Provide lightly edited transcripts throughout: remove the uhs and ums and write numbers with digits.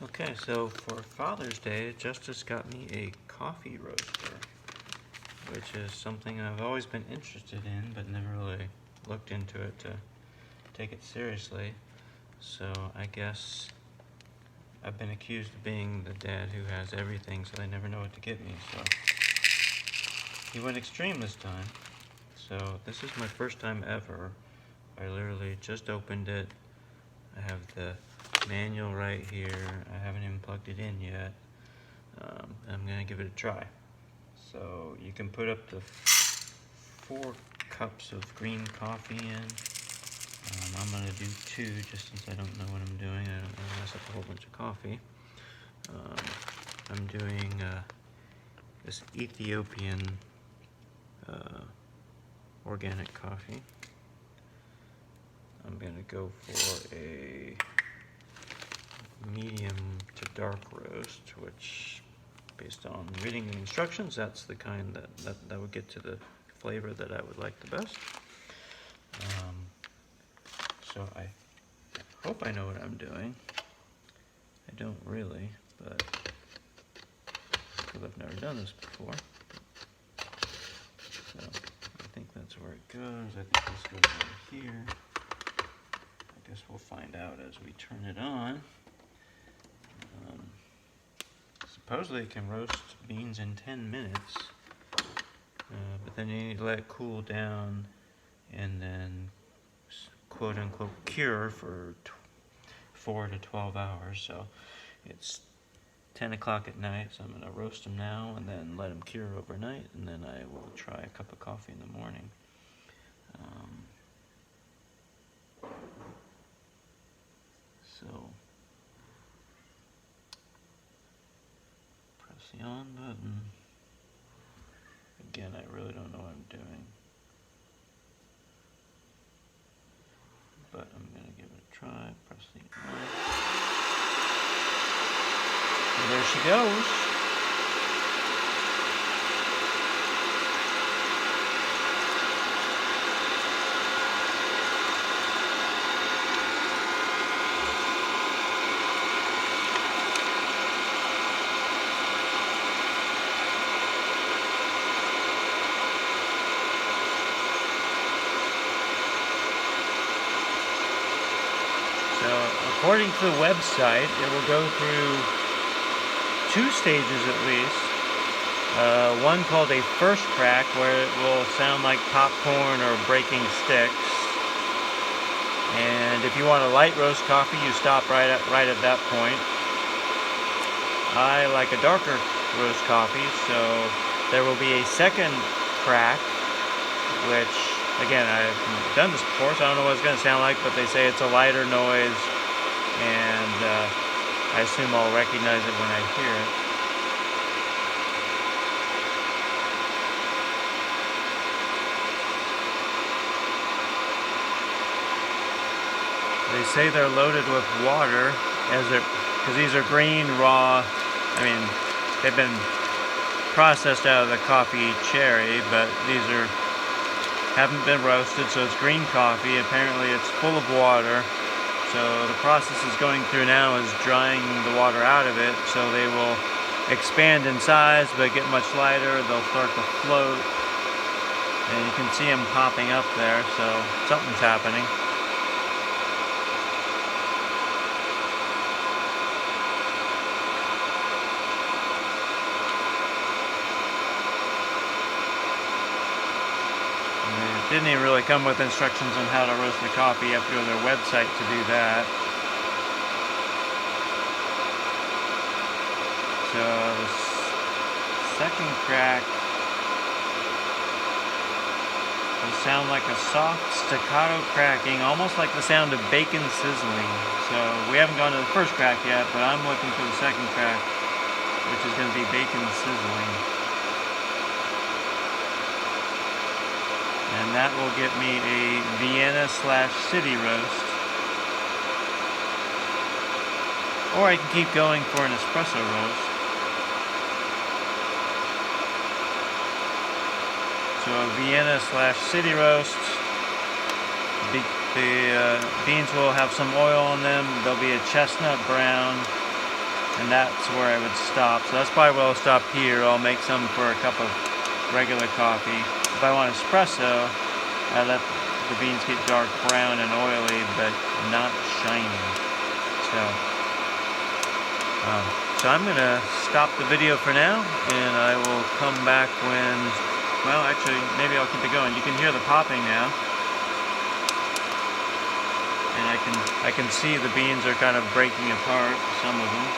Okay, so for Father's Day, Justice got me a coffee roaster, which is something I've always been interested in, but never really looked into it to take it seriously. So I guess I've been accused of being the dad who has everything, so they never know what to get me. So he went extreme this time. So this is my first time ever. I literally just opened it. I have the manual right here. I haven't even plugged it in yet. I'm gonna give it a try. So you can put up to 4 cups of green coffee in. I'm gonna do 2 just since I don't know what I'm doing. I don't want to mess up a whole bunch of coffee. I'm doing this Ethiopian organic coffee. I'm gonna go for a medium to dark roast, which, based on reading the instructions, that's the kind that would get to the flavor that I would like the best. So I hope I know what I'm doing. I don't really, but because I've never done this before. So I think that's where it goes. I think this goes over here. I guess we'll find out as we turn it on. Supposedly it can roast beans in 10 minutes, but then you need to let it cool down and then quote-unquote cure for 4 to 12 hours. So it's 10 o'clock at night, so I'm going to roast them now and then let them cure overnight, and then I will try a cup of coffee in the morning. So press the on button. Again, I really don't know what I'm doing, but I'm going to give it a try. Press the on. And there she goes. So, according to the website, it will go through 2 stages at least. One called a first crack, where it will sound like popcorn or breaking sticks. And if you want a light roast coffee, you stop right at that point. I like a darker roast coffee, so there will be a second crack, which, again, I've done this before, so I don't know what it's going to sound like, but they say it's a lighter noise, and I assume I'll recognize it when I hear it. They say they're loaded with water, because these are green, raw. I mean, they've been processed out of the coffee cherry, but these haven't been roasted, so it's green coffee. Apparently it's full of water, so the process is going through now is drying the water out of it, so they will expand in size but get much lighter. They'll start to float, and you can see them popping up there, so something's happening. It didn't even really come with instructions on how to roast the coffee. You have to go to their website to do that. So the second crack will sound like a soft staccato cracking, almost like the sound of bacon sizzling. So we haven't gone to the first crack yet, but I'm looking for the second crack, which is going to be bacon sizzling. And that will get me a Vienna/city roast. Or I can keep going for an espresso roast. So a Vienna/city roast. The beans will have some oil on them. They'll be a chestnut brown. and that's where I would stop. So that's probably where I'll stop here. I'll make some for a cup of regular coffee. If I want espresso, I let the beans get dark brown and oily, but not shiny. So I'm gonna stop the video for now, and I will come back when, well, actually, maybe I'll keep it going. You can hear the popping now, and I can see the beans are kind of breaking apart, some of them.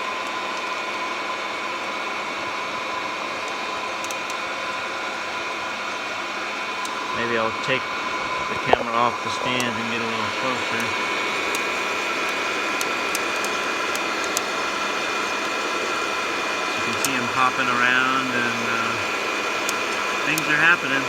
Maybe I'll take the camera off the stand and get a little closer. See them hopping around, and things are happening.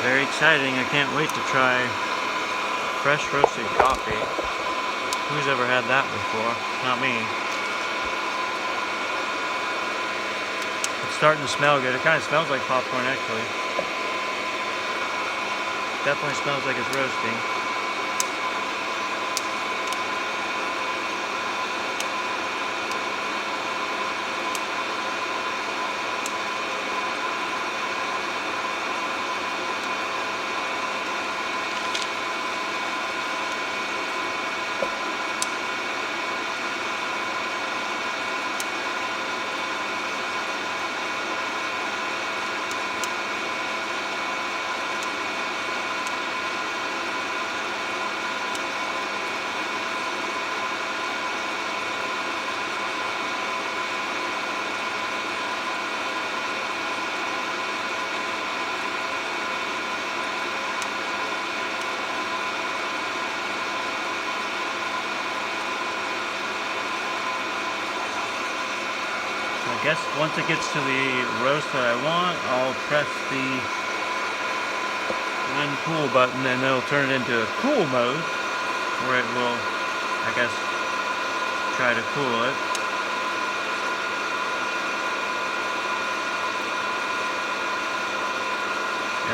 Very exciting. I can't wait to try fresh roasted coffee. Who's ever had that before? Not me. It's starting to smell good. It kind of smells like popcorn, actually. Definitely smells like it's roasting. I guess once it gets to the roast that I want, I'll press the uncool button, and it'll turn it into a cool mode, where it will, I guess, try to cool it.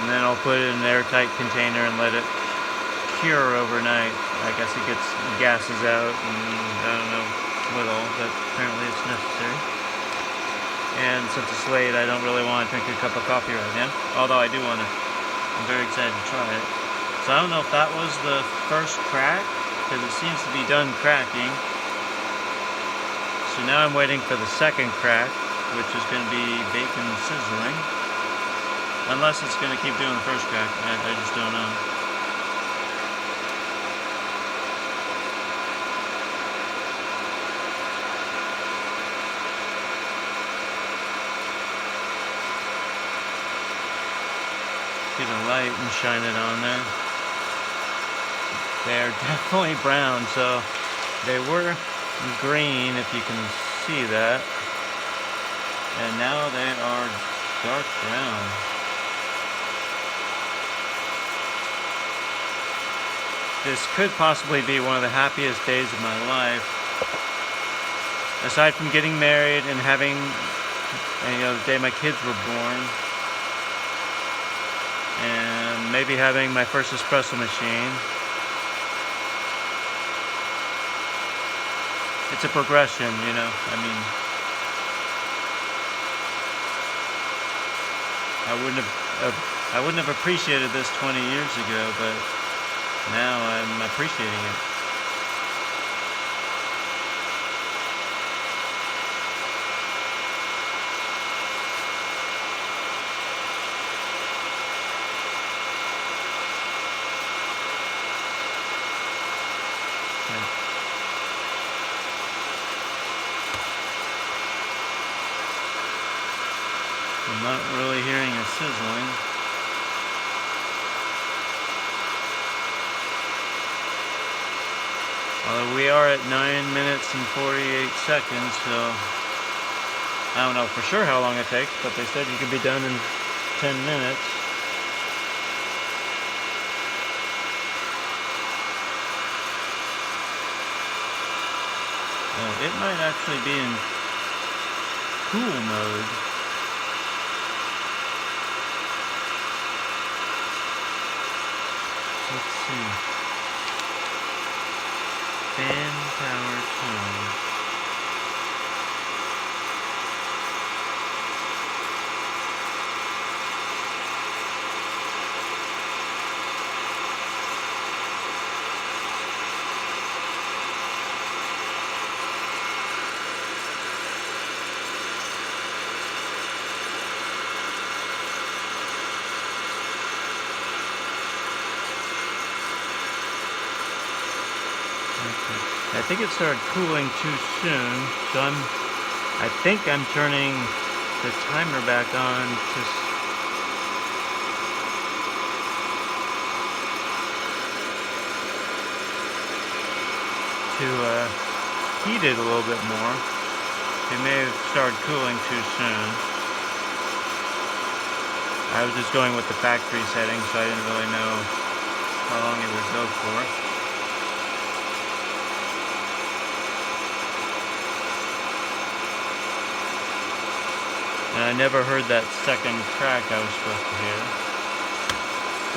And then I'll put it in an airtight container and let it cure overnight. I guess it gases out, and I don't know what all, but apparently it's necessary. And since it's late, I don't really want to drink a cup of coffee right now. Although I do want to. I'm very excited to try it. So I don't know if that was the first crack, because it seems to be done cracking. So now I'm waiting for the second crack, which is going to be bacon sizzling. Unless it's going to keep doing the first crack. I just don't know. Get a light and shine it on there. They're definitely brown, so they were green, if you can see that, and now they are dark brown. This could possibly be one of the happiest days of my life, aside from getting married and having, the day my kids were born. And maybe having my first espresso machine. It's a progression, I mean, I wouldn't have appreciated this 20 years ago, but now I'm appreciating it. I'm not really hearing a sizzling. Although we are at 9 minutes and 48 seconds, so I don't know for sure how long it takes, but they said you could be done in 10 minutes. it might actually be in cool mode. Let's see. Fan power tone. I think it started cooling too soon, so I think I'm turning the timer back on to heat it a little bit more. It may have started cooling too soon. I was just going with the factory settings, so I didn't really know how long it would go for. And I never heard that second track I was supposed to hear.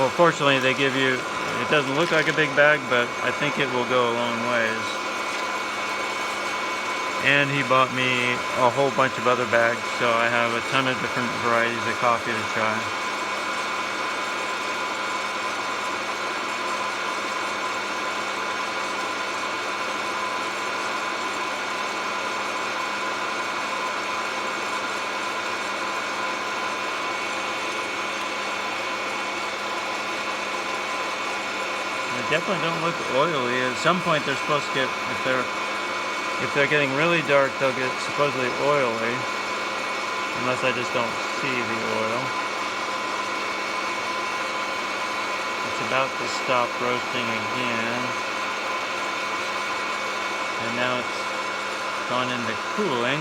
Well, fortunately they give you, it doesn't look like a big bag, but I think it will go a long ways. And he bought me a whole bunch of other bags, so I have a ton of different varieties of coffee to try. They definitely don't look oily. At some point they're supposed to get, if they're getting really dark, they'll get supposedly oily, unless I just don't see the oil. It's about to stop roasting again, and now it's gone into cooling,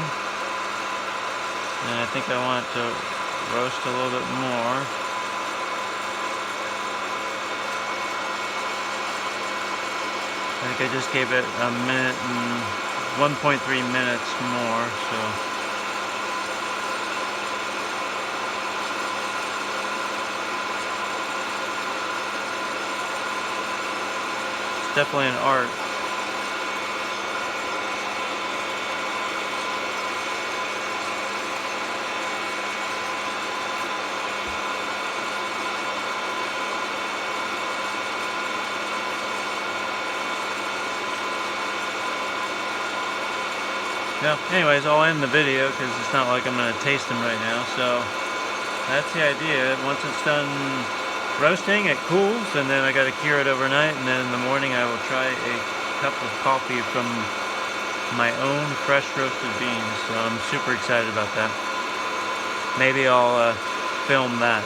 and I think I want it to roast a little bit more. I think I just gave it a minute and 1.3 minutes more, so it's definitely an art. Yeah, anyways, I'll end the video because it's not like I'm going to taste them right now. So that's the idea. Once it's done roasting, it cools, and then I got to cure it overnight, and then in the morning I will try a cup of coffee from my own fresh roasted beans. So I'm super excited about that. Maybe I'll film that,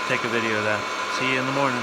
take a video of that. See you in the morning.